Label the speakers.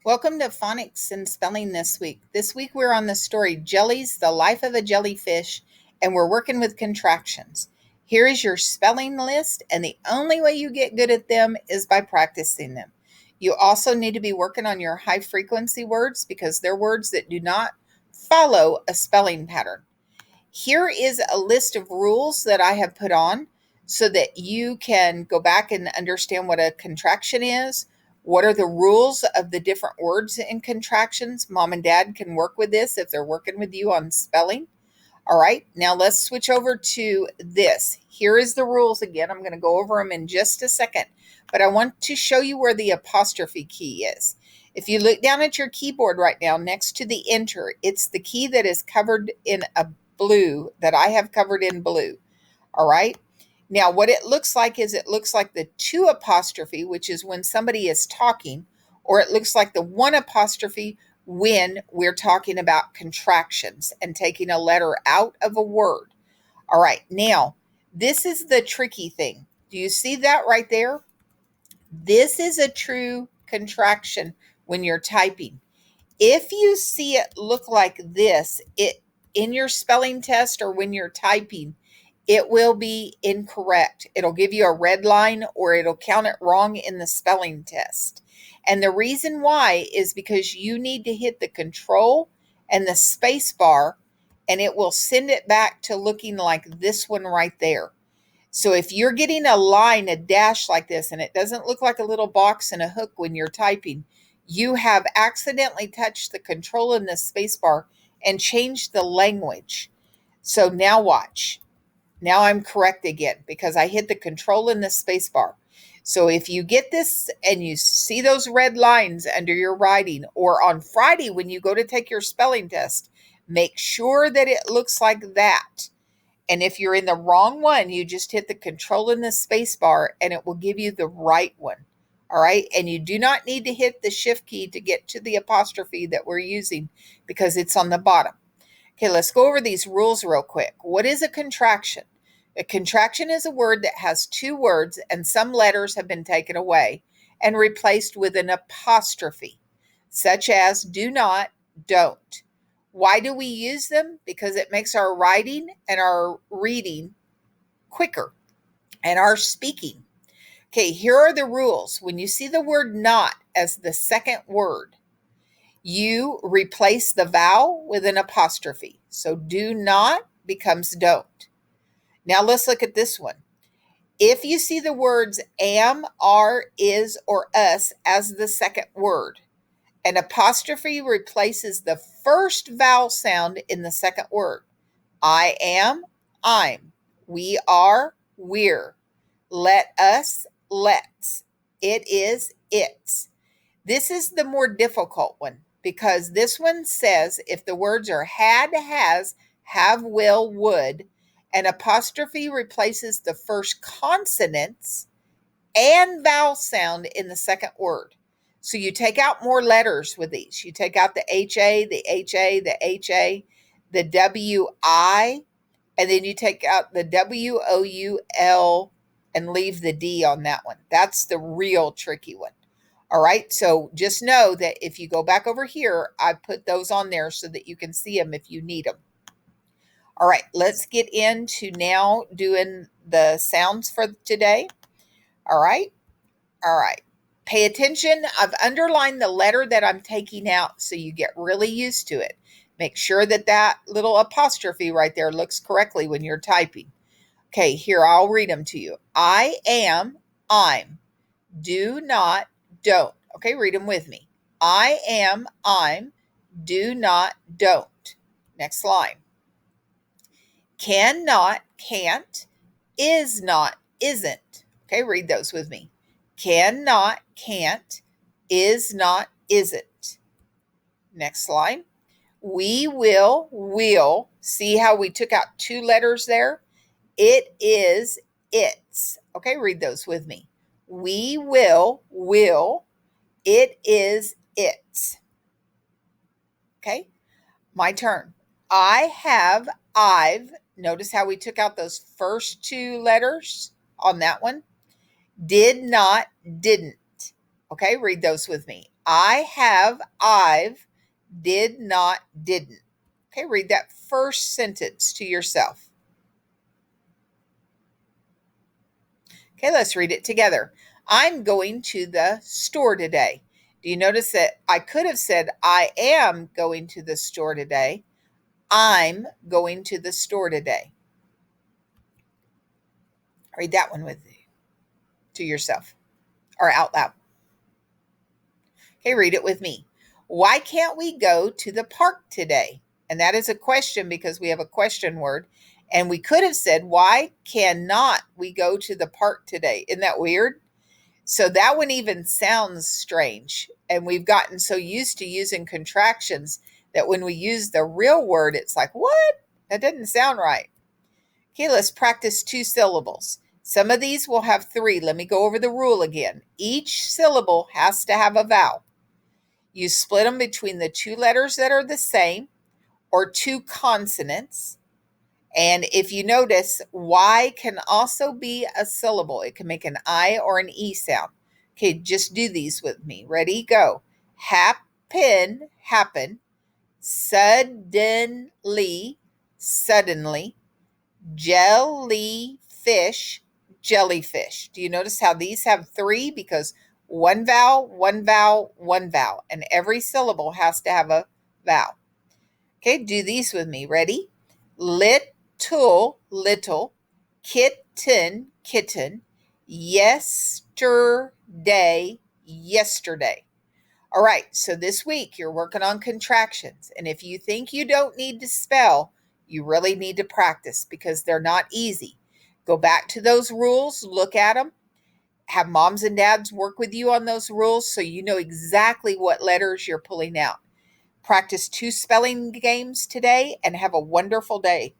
Speaker 1: Welcome to Phonics and Spelling this week. This week we're on the story Jellies, the Life of a Jellyfish, and we're working with contractions. Here is your spelling list, and the only way you get good at them is by practicing them. You also need to be working on your high frequency words because they're words that do not follow a spelling pattern. Here is a list of rules that I have put on so that you can go back and understand what a contraction is. What are the rules of the different words in contractions? Mom and dad can work with this if they're working with you on spelling. All right, now let's switch over to this. Here is the rules again. I'm going to go over them in just a second, but I want to show you where the apostrophe key is. If you look down at your keyboard right now next to the enter, it's the key that is covered in a blue that I have covered in blue. All right. Now, what it looks like is it looks like the two apostrophe, which is when somebody is talking, or it looks like the one apostrophe when we're talking about contractions and taking a letter out of a word. All right. Now, this is the tricky thing. Do you see that right there? This is a true contraction when you're typing. If you see it look like this, it in your spelling test or when you're typing, it will be incorrect. It'll give you a red line or it'll count it wrong in the spelling test. And the reason why is because you need to hit the control and the space bar, and it will send it back to looking like this one right there. So if you're getting a line, a dash like this, and it doesn't look like a little box and a hook when you're typing, you have accidentally touched the control and the space bar and changed the language. So now watch. Now I'm correct again because I hit the control and the space bar. So if you get this and you see those red lines under your writing, or on Friday when you go to take your spelling test, make sure that it looks like that. And if you're in the wrong one, you just hit the control and the space bar and it will give you the right one. All right. And you do not need to hit the shift key to get to the apostrophe that we're using because it's on the bottom. Okay, let's go over these rules real quick. What is a contraction? A contraction is a word that has two words and some letters have been taken away and replaced with an apostrophe, such as do not, don't. Why do we use them? Because it makes our writing and our reading quicker and our speaking. Okay, here are the rules. When you see the word not as the second word, you replace the vowel with an apostrophe. So do not becomes don't. Now let's look at this one. If you see the words am, are, is, or us as the second word, an apostrophe replaces the first vowel sound in the second word. I am, I'm. We are, we're. Let us, let's. It is, it's. This is the more difficult one because this one says if the words are had, has, have, will, would, an apostrophe replaces the first consonants and vowel sound in the second word. So you take out more letters with these. You take out the HA, the HA, the HA, the WI, and then you take out the WOUL and leave the D on that one. That's the real tricky one. All right, so just know that if you go back over here, I put those on there so that you can see them if you need them. All right, let's get into now doing the sounds for today. All right. Pay attention. I've underlined the letter that I'm taking out so you get really used to it. Make sure that that little apostrophe right there looks correctly when you're typing. Okay, here, I'll read them to you. I am, I'm. Do not, don't. Okay, read them with me. I am, I'm. Do not, don't. Next line. Cannot, can't. Is not, isn't. Okay, read those with me. Cannot, can't. Is not, isn't. Next line. We will. See how we took out two letters there? It is, it's. Okay, read those with me. We will. It is, it's. Okay, my turn. I have, I've. Notice how we took out those first two letters on that one. Did not, didn't. Okay, read those with me. I have, I've, did not, didn't. Okay, read that first sentence to yourself. Okay, let's read it together. I'm going to the store today. Do you notice that I could have said, I am going to the store today? I'm going to the store today. Read that one with to yourself or out loud. Okay, read it with me. Why can't we go to the park today? And that is a question because we have a question word. And we could have said, why cannot we go to the park today? Isn't that weird? So that one even sounds strange. And we've gotten so used to using contractions that when we use the real word, it's like, what? That doesn't sound right. Okay, let's practice 2 syllables. Some of these will have 3. Let me go over the rule again. Each syllable has to have a vowel. You split them between the 2 letters that are the same or 2 consonants. And if you notice, Y can also be a syllable. It can make an I or an E sound. Okay, just do these with me. Ready? Go. Happen, happen. Suddenly, suddenly. Jellyfish, jellyfish. Do you notice how these have 3? Because one vowel, one vowel, one vowel. And every syllable has to have a vowel. Okay, do these with me. Ready? Little, little. Kitten, kitten. Yesterday, yesterday. All right, so this week you're working on contractions. And if you think you don't need to spell, you really need to practice because they're not easy. Go back to those rules, look at them, have moms and dads work with you on those rules so you know exactly what letters you're pulling out. Practice 2 spelling games today and have a wonderful day.